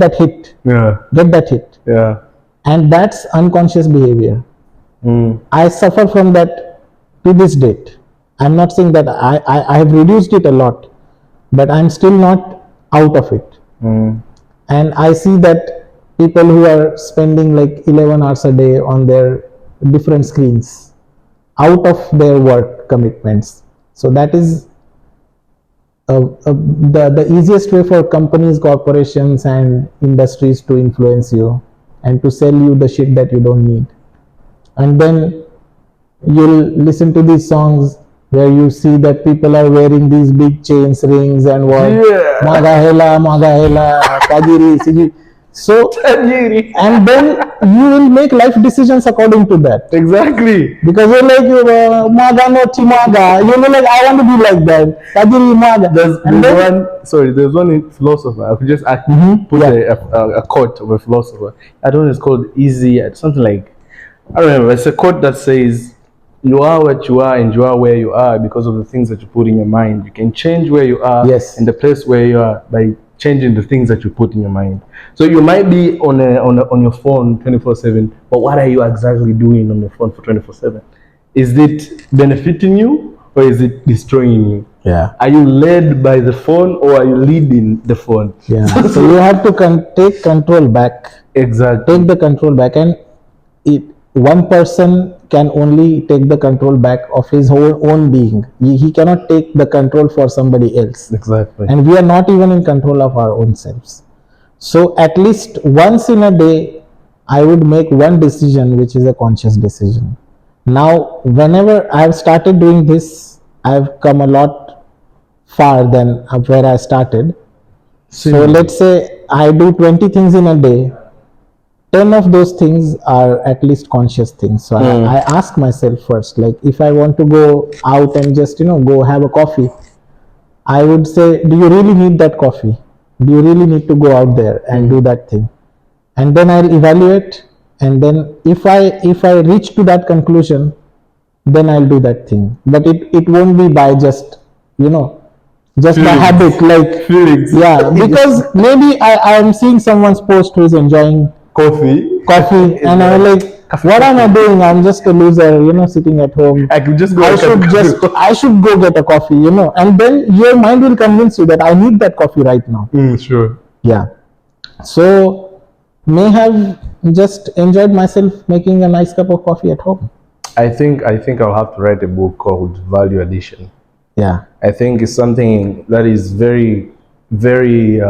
that hit. Yeah. Get that hit. Yeah. And that's unconscious behavior. I suffer from that to this date. I'm not saying that I have reduced it a lot, but I'm still not out of it. And I see that people who are spending like 11 hours a day on their different screens out of their work commitments. So that is the easiest way for companies, corporations, and industries to influence you and to sell you the shit that you don't need. And then you'll listen to these songs where you see that people are wearing these big chains, rings, and what? Yeah. Magahela, Tajiri, Siji. So, and then you will make life decisions according to that. Exactly. Because you're like, Maga no Timaga. You know, like, I want to be like that. Tajiri Maga. There's one philosopher. I could just put a quote of a philosopher. I don't know, it's called Easy, something like, I don't remember. It's a quote that says, you are what you are and you are where you are because of the things that you put in your mind. You can change where you are and the place where you are by changing the things that you put in your mind. So you might be on your phone 24/7, but what are you exactly doing on your phone for 24/7? Is it benefiting you or is it destroying you? Yeah. Are you led by the phone or are you leading the phone? Yeah. So you have to take control back. Exactly. Take the control back, and one person can only take the control back of his whole own being. He cannot take the control for somebody else. Exactly. And we are not even in control of our own selves. So at least once in a day, I would make one decision which is a conscious decision. Now, whenever I've started doing this, I've come a lot far than where I started. So let's say I do 20 things in a day. 10 of those things are at least conscious things. So I ask myself first, like, if I want to go out and just, go have a coffee, I would say, do you really need that coffee? Do you really need to go out there and do that thing? And then I'll evaluate, and then if I reach to that conclusion, then I'll do that thing. But it won't be by just, just by habit, like Feelings. yeah, because maybe I am seeing someone's post who is enjoying Coffee. coffee, and I'm like, what am I doing? I'm just a loser, sitting at home. I could just go. I should go get a coffee, and then your mind will convince you that I need that coffee right now. Sure. Yeah. So may have just enjoyed myself making a nice cup of coffee at home. I think I'll have to write a book called Value Addition. Yeah. I think it's something that is very, very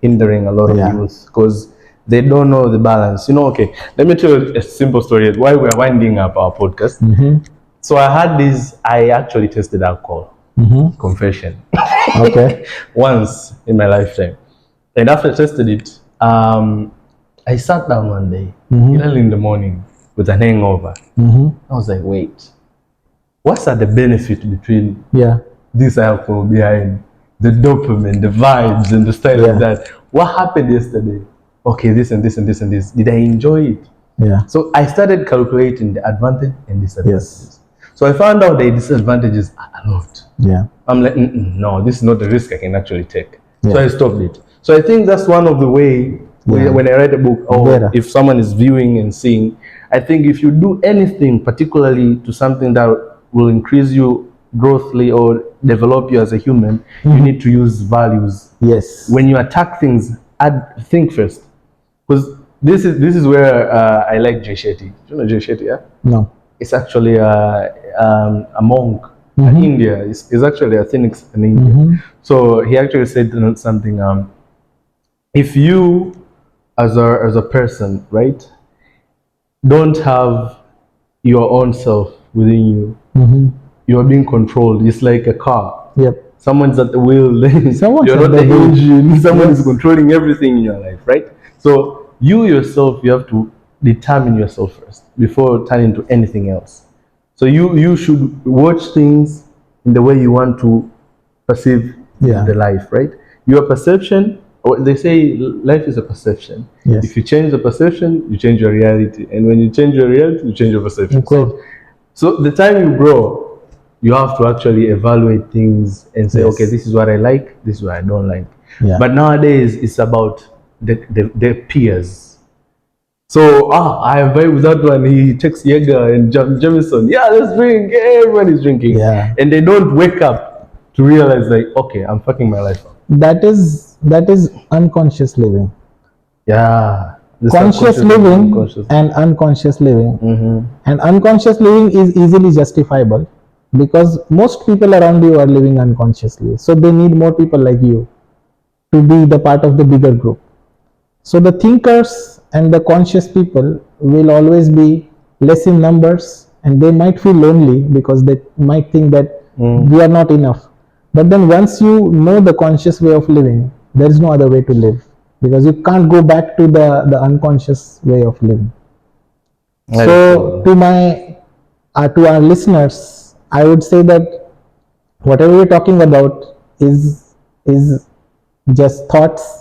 hindering a lot of youth because they don't know the balance. Okay, let me tell you a simple story why we're winding up our podcast. So I actually tested alcohol. Confession. Okay. Once in my lifetime. And after I tested it, I sat down one day, early in the morning, with an hangover. I was like, wait, what's the benefit between this alcohol behind the dopamine, the vibes, and the style of that? What happened yesterday? Okay, this and this and this and this. Did I enjoy it? Yeah. So I started calculating the advantage and disadvantages. So I found out the disadvantages are a lot. Yeah. I'm like, no, this is not the risk I can actually take. So I stopped it. So I think that's one of the way when I write a book, or if someone is viewing and seeing, I think if you do anything, particularly to something that will increase you growthly or develop you as a human, you need to use values. Yes. When you attack things, think first. Because this is where I like Jay Shetty. Do you know Jay Shetty? Yeah. No. It's actually a monk in India. He's actually a Phoenix in India. So he actually said something. If you, as a person, right, don't have your own self within you, you are being controlled. It's like a car. Yep. Someone's at the wheel. You're not the engine. Someone is controlling everything in your life, right? So you yourself, you have to determine yourself first before turning to anything else. So you should watch things in the way you want to perceive the life, right? Your perception, or they say life is a perception. Yes. If you change the perception, you change your reality. And when you change your reality, you change your perception. So the time you grow, you have to actually evaluate things and say, okay, this is what I like, this is what I don't like. Yeah. But nowadays, it's about the peers. So, I am very with that one. He takes Jaeger and Jameson. Yeah, let's drink. Everyone is drinking. Yeah. And they don't wake up to realize, like, okay, I'm fucking my life up. That is unconscious living. Yeah. Conscious living and unconscious living. And unconscious living is easily justifiable because most people around you are living unconsciously. So they need more people like you to be the part of the bigger group. So the thinkers and the conscious people will always be less in numbers, and they might feel lonely because they might think that we are not enough. But then once you know the conscious way of living, there is no other way to live, because you can't go back to the unconscious way of living. So to our listeners, I would say that whatever we're talking about is just thoughts.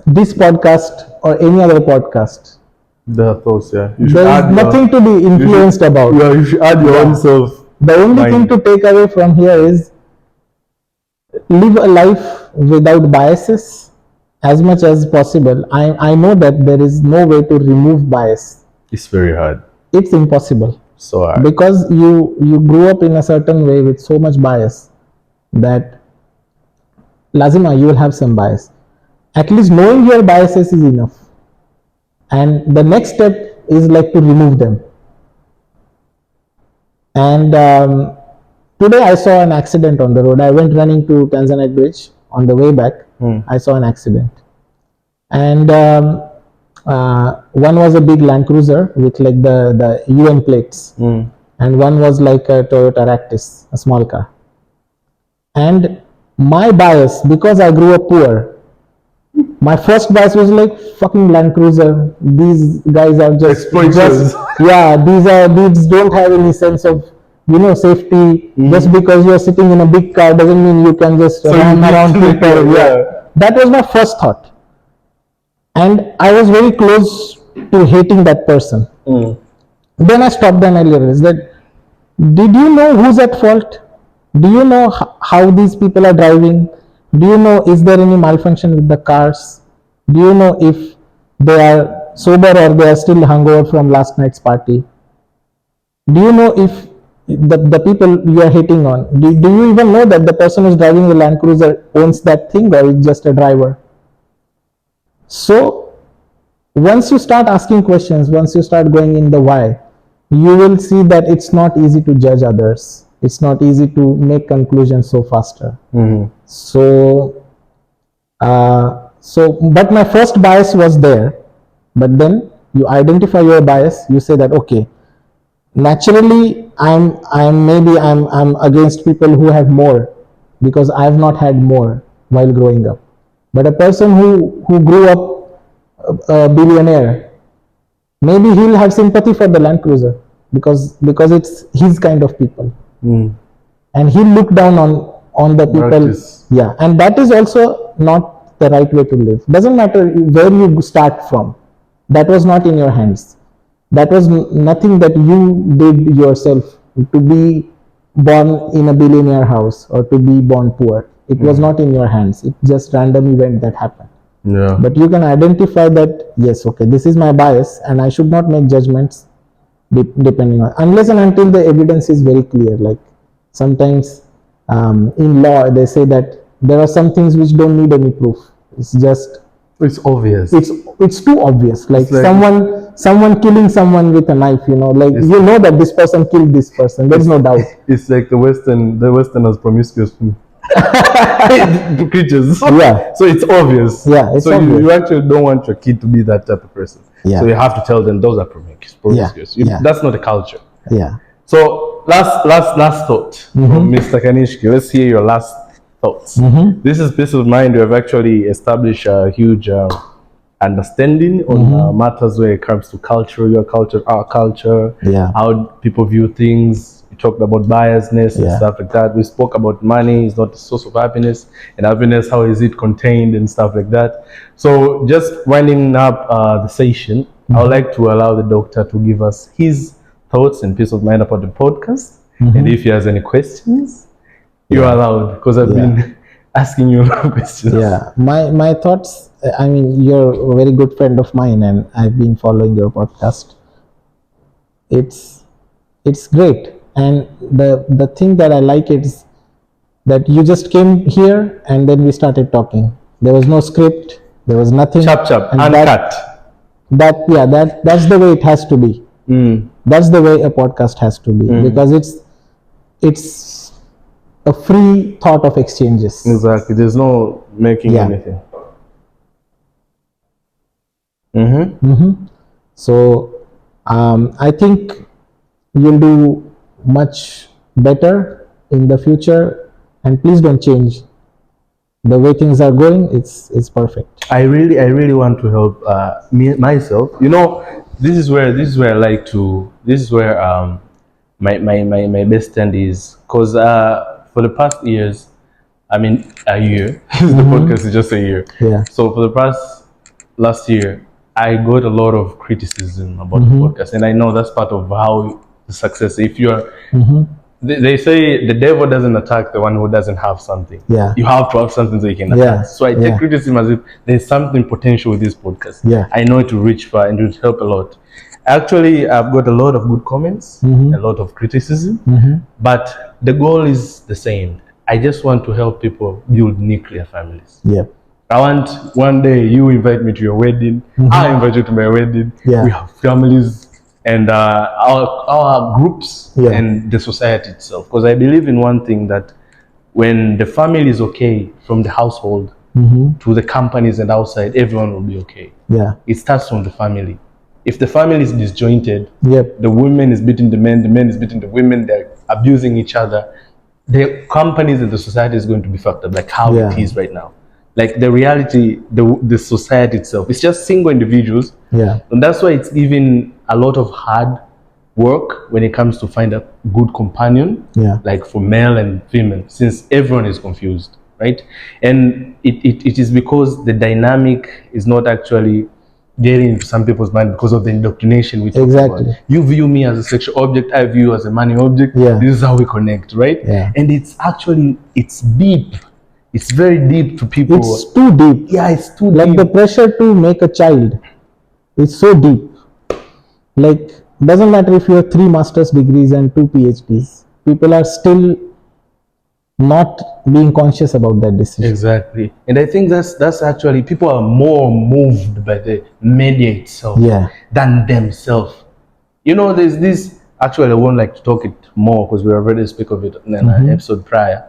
This podcast or any other podcast, the thoughts, yeah. There is nothing to be influenced about. Yeah, you should add your own self. The only thing to take away from here is live a life without biases as much as possible. I know that there is no way to remove bias. It's very hard. It's impossible. So hard. Because you grew up in a certain way with so much bias that lazima you will have some bias. At least knowing your biases is enough. And the next step is like to remove them. And today I saw an accident on the road. I went running to Tanzanite Bridge. On the way back, I saw an accident. And one was a big Land Cruiser with like the UN plates. And one was like a Toyota Ractis, a small car. And my bias, because I grew up poor, my first bias was like, fucking Land Cruiser. These guys are just exploiters. these don't have any sense of safety. Just because you're sitting in a big car doesn't mean you can just run around people. Yeah. That was my first thought. And I was very close to hating that person. Then I stopped and I realized that, did you know who's at fault? Do you know how these people are driving? Do you know, is there any malfunction with the cars? Do you know if they are sober or they are still hungover from last night's party? Do you know if the people you are hating on, do you even know that the person who's driving the Land Cruiser owns that thing or is just a driver? So once you start asking questions, once you start going in the why, you will see that it's not easy to judge others. It's not easy to make conclusions so faster. So, but my first bias was there. But then you identify your bias. You say that, okay, naturally, I'm against people who have more because I've not had more while growing up. But a person who grew up a billionaire, maybe he'll have sympathy for the Land Cruiser because it's his kind of people, and he'll look down on the people. Practice. Yeah, and that is also not the right way to live. Doesn't matter where you start from. That was not in your hands. That was nothing that you did yourself to be born in a billionaire house or to be born poor. It was not in your hands. It's just random event that happened. Yeah. But you can identify that, yes, okay, this is my bias and I should not make judgments depending on, unless and until the evidence is very clear. Like sometimes in law, they say that there are some things which don't need any proof. It's obvious. It's too obvious. Like someone killing someone with a knife, like you know that this person killed this person. There's no doubt. It's like the Westerners promiscuous creatures. Yeah. So it's obvious. Yeah. It's so obvious. You actually don't want your kid to be that type of person. Yeah. So you have to tell them those are promiscuous. Yeah. That's not the culture. Yeah. So last thought from Mr. Kanishk. Let's hear your last thoughts. This is peace of mind. You have actually established a huge understanding on matters where it comes to culture, your culture, our culture, how people view things. We talked about biasness and stuff like that. We spoke about money is not the source of happiness, and happiness, how is it contained and stuff like that. So just winding up the session, I would like to allow the doctor to give us his thoughts and peace of mind about the podcast. And if he has any questions, you're allowed, because I've been asking you a lot of questions. Yeah, my thoughts, I mean, you're a very good friend of mine and I've been following your podcast. It's great. And the thing that I like is that you just came here and then we started talking. There was no script, there was nothing. Chop, uncut. That's the way it has to be. That's the way a podcast has to be, because it's a free thought of exchanges. Exactly. There's no making anything. So I think you'll do much better in the future, and please don't change. The way things are going, it's perfect. I really want to help myself. This is where I like to. This is where my best stand is, because for the past years, I mean a year. The podcast is just a year. Yeah. So for the last year, I got a lot of criticism about the podcast, and I know that's part of how the success. If you're, they say the devil doesn't attack the one who doesn't have something. Yeah. You have to have something so you can attack. So I take criticism as if there's something potential with this podcast. Yeah. I know it will reach far and it will help a lot. Actually, I've got a lot of good comments, a lot of criticism, but the goal is the same. I just want to help people build nuclear families. Yeah. I want one day you invite me to your wedding, I invite you to my wedding. Yeah. We have families and our groups and the society itself. Because I believe in one thing, that when the family is okay, from the household to the companies and outside, everyone will be okay. Yeah. It starts from the family. If the family is disjointed, Yep. the women is beating the men is beating the women, they're abusing each other, the companies and the society is going to be fucked up, like how it is right now. Like the reality, the society itself, it's just single individuals. Yeah. And that's why it's given a lot of hard work when it comes to find a good companion, Yeah. like for male and female, since everyone is confused, right? And it is because the dynamic is not actually getting into some people's mind because of the indoctrination we talk Exactly. about. You view me as a sexual object, I view you as a money object. Yeah. This is how we connect, right? Yeah. And it's deep. It's very deep to people. It's too deep. Yeah, it's too Like deep. the pressure to make a child, it's so deep. Like, doesn't matter if you have 3 master's degrees and 2 PhDs. People are still not being conscious about that decision. Exactly. And I think that's actually, people are more moved by the media itself, Yeah. than themselves. You know, there's this, actually I won't like to talk it more because we already spoke of it in an episode prior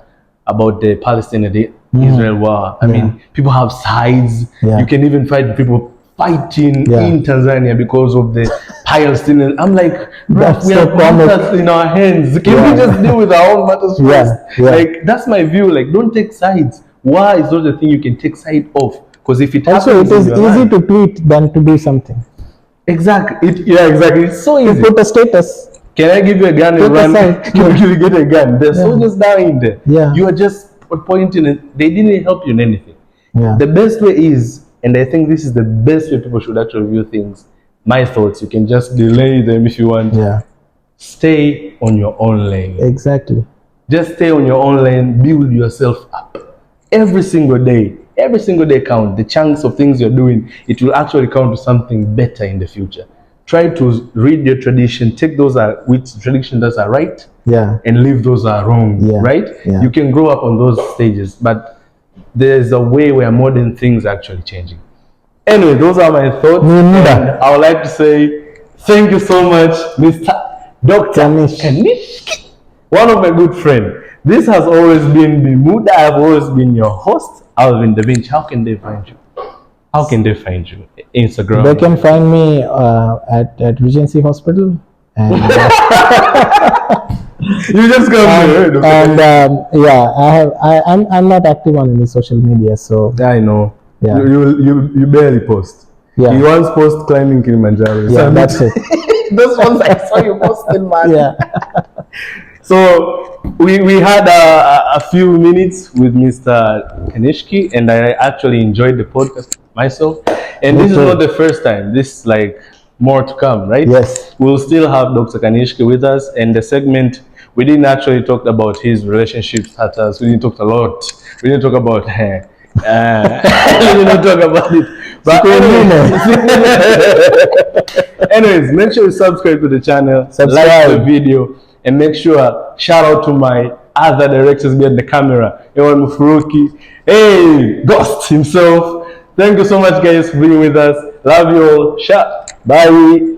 about the Palestinian Israel war. I mean, people have sides. Yeah. You can even find people fighting Yeah. in Tanzania because of the Palestinian. I'm like, bro, That's we so have comic. matters in our hands. Can Yeah. we just deal with our own matters Yeah. first? Yeah. Like, that's my view. Like, don't take sides. War is not the thing you can take side of, because if it Also, happens it is in your easy land, to tweet than to do something. exactly. Yeah, exactly. It's so To easy. put a status. Can I give you a gun and Take a run? side. Can you get a gun? There's soldiers dying there. Yeah. You are just pointing it. They didn't help you in anything. Yeah. The best way is, and I think this is the best way people should actually view things. My thoughts, you can just delay them if you want. Yeah. Stay on your own lane. Exactly. Just stay on your own lane, build yourself up. Every single day count. The chunks of things you're doing, it will actually count to something better in the future. Try to read your tradition, take those which tradition that are right, Yeah. and leave those are wrong, Yeah. right? Yeah. You can grow up on those stages, but there's a way where modern things are actually changing. Anyway, those are my thoughts. And I would like to say thank you so much, Mr. Dr. Kanishk, one of my good friends. This has always been Bimuda. I've always been your host, Alvin Da Vinci. How can they find you? How can they find you? Instagram. They can find me at Regency Hospital. And, you just come here. and yeah, I'm not active on any social media, so I know. Yeah. You barely post. Yeah. You once post climbing Kilimanjaro. yeah, that's it. Those ones I saw you posting, man. Yeah. So we had a few minutes with Mr. Kanishk, and I actually enjoyed the podcast myself. And this is not the first time. This is like more to come, right? Yes. We'll still have Dr. Kanishk with us, and the segment, we didn't actually talk about his relationship status. We didn't talk a lot. We didn't talk about we didn't talk about it. But anyways, make sure you subscribe to the channel, like the video, and make sure, shout out to my other directors behind the camera, Ewan Mufuruki, hey, Ghost himself. Thank you so much, guys, for being with us. Love you all. Bye.